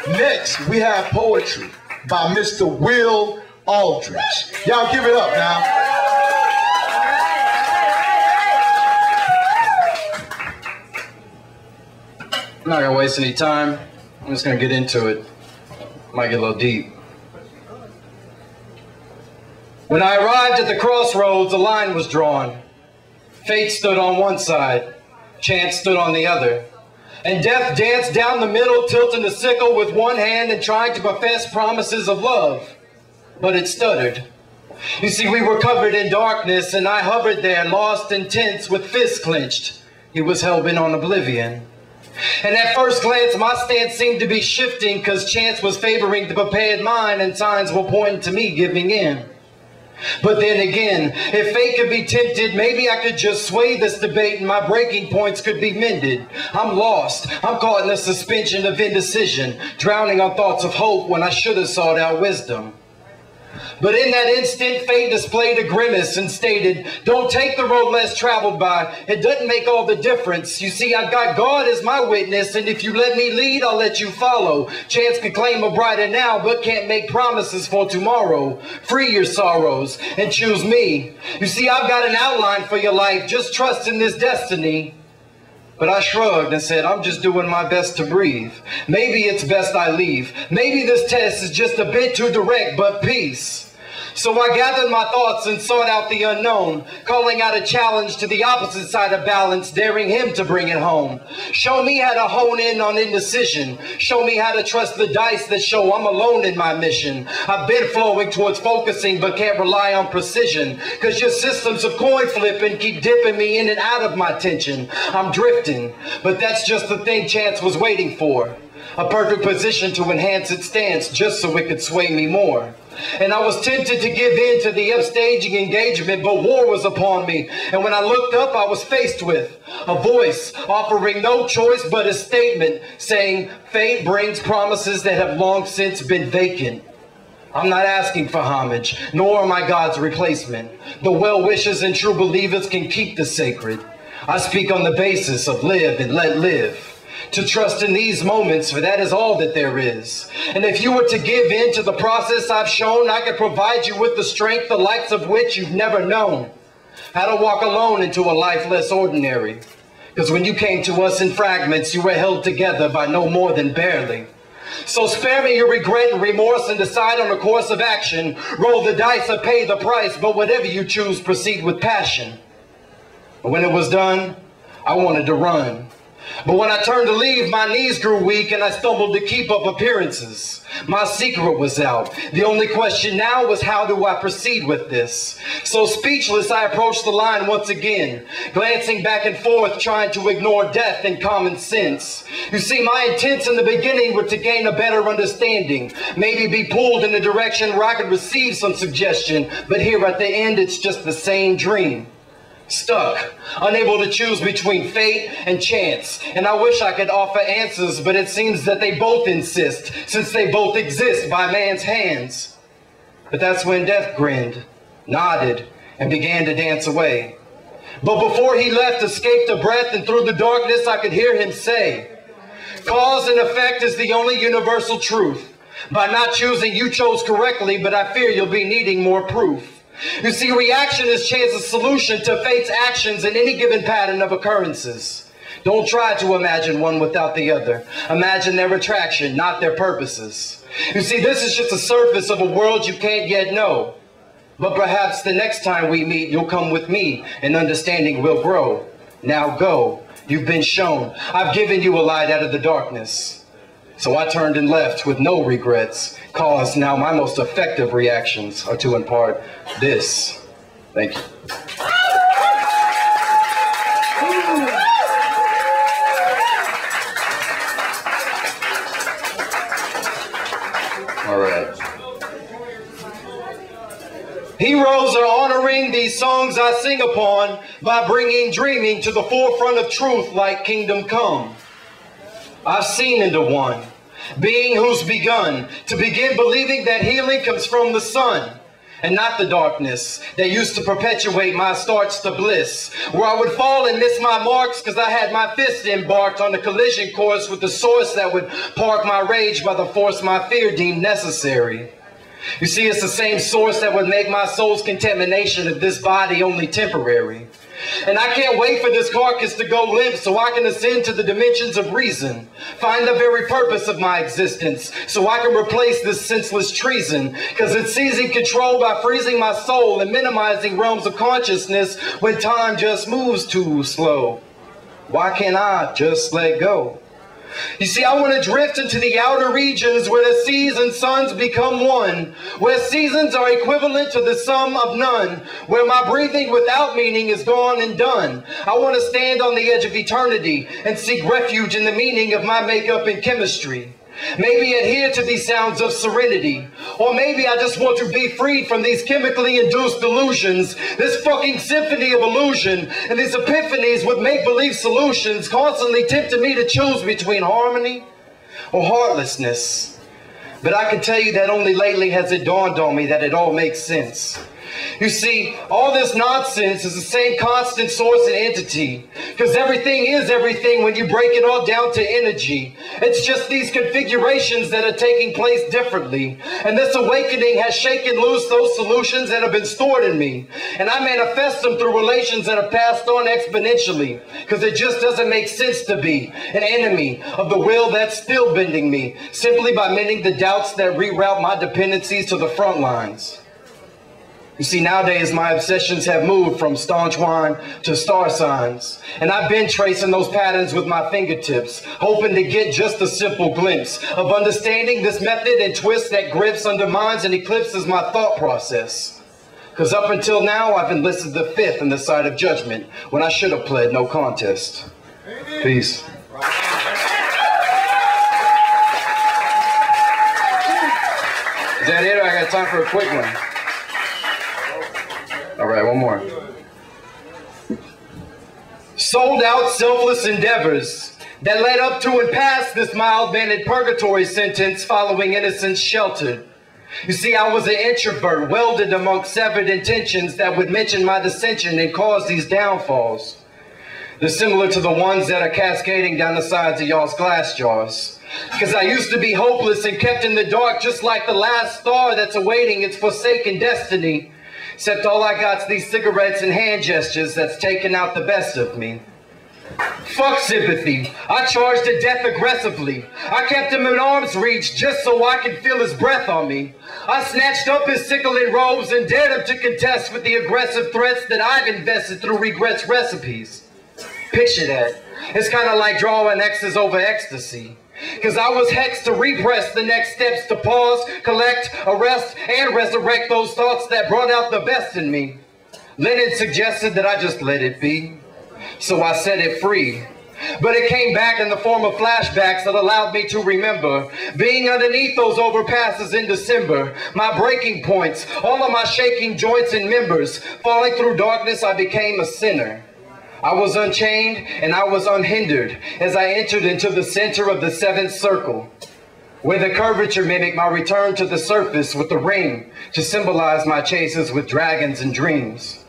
Next, we have poetry by Mr. Will Aldridge. Y'all give it up now. I'm not gonna waste any time. I'm just gonna get into it. Might get a little deep. When I arrived at the crossroads, a line was drawn. Fate stood on one side, chance stood on the other, and death danced down the middle, tilting the sickle with one hand and trying to profess promises of love. But it stuttered. You see, we were covered in darkness, and I hovered there, lost and tense, with fists clenched. He was hell-bent on oblivion. And at first glance, my stance seemed to be shifting, because chance was favoring the prepared mind, and signs were pointing to me giving in. But then again, if fate could be tempted, maybe I could just sway this debate and my breaking points could be mended. I'm lost. I'm caught in a suspension of indecision, drowning on thoughts of hope when I should have sought out wisdom. But in that instant, fate displayed a grimace and stated, don't take the road less traveled by. It doesn't make all the difference. You see, I've got God as my witness, and if you let me lead, I'll let you follow. Chance could claim a brighter now, but can't make promises for tomorrow. Free your sorrows and choose me. You see, I've got an outline for your life. Just trust in this destiny. But I shrugged and said, I'm just doing my best to breathe. Maybe it's best I leave. Maybe this test is just a bit too direct, but peace. So I gathered my thoughts and sought out the unknown, calling out a challenge to the opposite side of balance, daring him to bring it home. Show me how to hone in on indecision. Show me how to trust the dice that show I'm alone in my mission. I've been flowing towards focusing, but can't rely on precision, because your systems of coin flipping keep dipping me in and out of my tension. I'm drifting, but that's just the thing chance was waiting for. A perfect position to enhance its stance, just so it could sway me more. And I was tempted to give in to the upstaging engagement, but war was upon me. And when I looked up, I was faced with a voice offering no choice but a statement saying, fate brings promises that have long since been vacant. I'm not asking for homage, nor am I God's replacement. The well-wishers and true believers can keep the sacred. I speak on the basis of live and let live. To trust in these moments, for that is all that there is. And if you were to give in to the process I've shown, I could provide you with the strength, the likes of which you've never known. How to walk alone into a life less ordinary. Because when you came to us in fragments, you were held together by no more than barely. So spare me your regret and remorse and decide on a course of action. Roll the dice or pay the price, but whatever you choose, proceed with passion. But when it was done, I wanted to run. But when I turned to leave, my knees grew weak and I stumbled to keep up appearances. My secret was out. The only question now was, how do I proceed with this? So speechless, I approached the line once again, glancing back and forth, trying to ignore death and common sense. You see, my intents in the beginning were to gain a better understanding, maybe be pulled in a direction where I could receive some suggestion, but here at the end, it's just the same dream. Stuck, unable to choose between fate and chance. And I wish I could offer answers, but it seems that they both insist, since they both exist by man's hands. But that's when death grinned, nodded, and began to dance away. But before he left, escaped a breath, and through the darkness I could hear him say, cause and effect is the only universal truth. By not choosing, you chose correctly, but I fear you'll be needing more proof. You see, reaction is chance's solution to fate's actions in any given pattern of occurrences. Don't try to imagine one without the other. Imagine their attraction, not their purposes. You see, this is just the surface of a world you can't yet know. But perhaps the next time we meet, you'll come with me and understanding will grow. Now go. You've been shown. I've given you a light out of the darkness. So I turned and left with no regrets, cause now my most effective reactions are to impart this. Thank you. All right. Heroes are honoring these songs I sing upon by bringing dreaming to the forefront of truth like kingdom come. I've seen into one, being who's begun to begin believing that healing comes from the sun. and not the darkness that used to perpetuate my starts to bliss, where I would fall and miss my marks because I had my fist embarked on a collision course with the source that would park my rage by the force my fear deemed necessary. You see, it's the same source that would make my soul's contamination of this body only temporary. And I can't wait for this carcass to go limp so I can ascend to the dimensions of reason, find the very purpose of my existence, so I can replace this senseless treason, because it's seizing control by freezing my soul and minimizing realms of consciousness when time just moves too slow. Why can't I just let go? You see, I want to drift into the outer regions where the seas and suns become one, where seasons are equivalent to the sum of none, where my breathing without meaning is gone and done. I want to stand on the edge of eternity and seek refuge in the meaning of my makeup and chemistry. Maybe adhere to these sounds of serenity. Or maybe I just want to be freed from these chemically induced delusions, this fucking symphony of illusion, and these epiphanies with make-believe solutions constantly tempting me to choose between harmony or heartlessness. But I can tell you that only lately has it dawned on me that it all makes sense. You see, all this nonsense is the same constant source and entity, because everything is everything when you break it all down to energy. It's just these configurations that are taking place differently, and this awakening has shaken loose those solutions that have been stored in me, and I manifest them through relations that are passed on exponentially, because it just doesn't make sense to be an enemy of the will that's still bending me, simply by mending the doubts that reroute my dependencies to the front lines. You see, nowadays my obsessions have moved from staunch wine to star signs. And I've been tracing those patterns with my fingertips, hoping to get just a simple glimpse of understanding this method and twist that grips, undermines, and eclipses my thought process. Because up until now, I've enlisted the fifth in the side of judgment, when I should have pled no contest. Peace. Is that it, or I got time for a quick one? All right, one more. Sold out selfless endeavors that led up to and past this mild-mannered purgatory sentence following innocence sheltered. You see, I was an introvert welded amongst severed intentions that would mention my dissension and cause these downfalls. They're similar to the ones that are cascading down the sides of y'all's glass jars. Because I used to be hopeless and kept in the dark just like the last star that's awaiting its forsaken destiny. Except all I got's these cigarettes and hand gestures that's taken out the best of me. Fuck sympathy. I charged to death aggressively. I kept him in arm's reach just so I could feel his breath on me. I snatched up his sickling robes and dared him to contest with the aggressive threats that I've invested through regret's recipes. Picture that. It's kind of like drawing X's over ecstasy. Because I was hexed to repress the next steps to pause, collect, arrest, and resurrect those thoughts that brought out the best in me. Lenin suggested that I just let it be. So I set it free. But it came back in the form of flashbacks that allowed me to remember being underneath those overpasses in December, my breaking points, all of my shaking joints and members. Falling through darkness, I became a sinner. I was unchained and I was unhindered as I entered into the center of the seventh circle, where the curvature mimicked my return to the surface with the ring to symbolize my chases with dragons and dreams.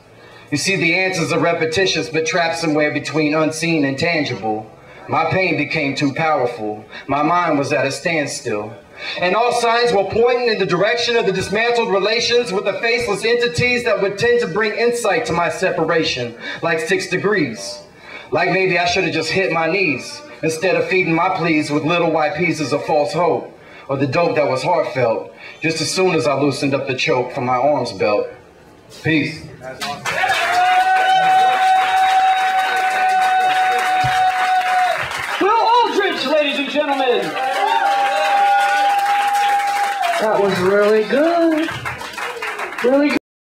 You see, the answers are repetitious but trapped somewhere between unseen and tangible. My pain became too powerful. My mind was at a standstill. And all signs were pointing in the direction of the dismantled relations with the faceless entities that would tend to bring insight to my separation, like 6 degrees. Like maybe I should have just hit my knees, instead of feeding my pleas with little white pieces of false hope, or the dope that was heartfelt, just as soon as I loosened up the choke from my arms belt. Peace. Aldridge, ladies and gentlemen. That was really good. Really good.